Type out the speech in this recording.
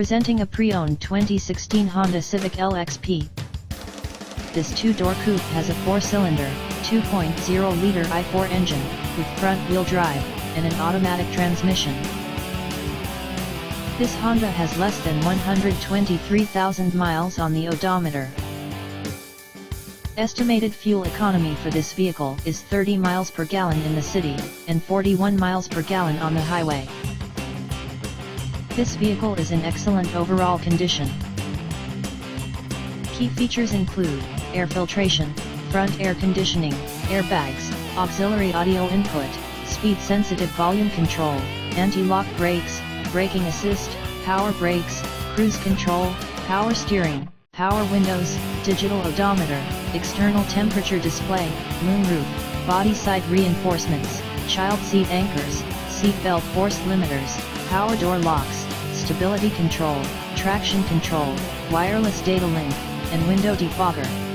Presenting a pre-owned 2016 Honda Civic LXP. This two-door coupe has a 4-cylinder, 2.0-liter i4 engine, with front-wheel drive, and an automatic transmission. This Honda has less than 123,000 miles on the odometer. Estimated fuel economy for this vehicle is 30 miles per gallon in the city, and 41 miles per gallon on the highway. This vehicle is in excellent overall condition. Key features include air filtration, front air conditioning, airbags, auxiliary audio input, speed-sensitive volume control, anti-lock brakes, braking assist, power brakes, cruise control, power steering, power windows, digital odometer, external temperature display, moonroof, body side reinforcements, child seat anchors, seat belt force limiters, power door locks, stability control, traction control, wireless data link, and window defogger.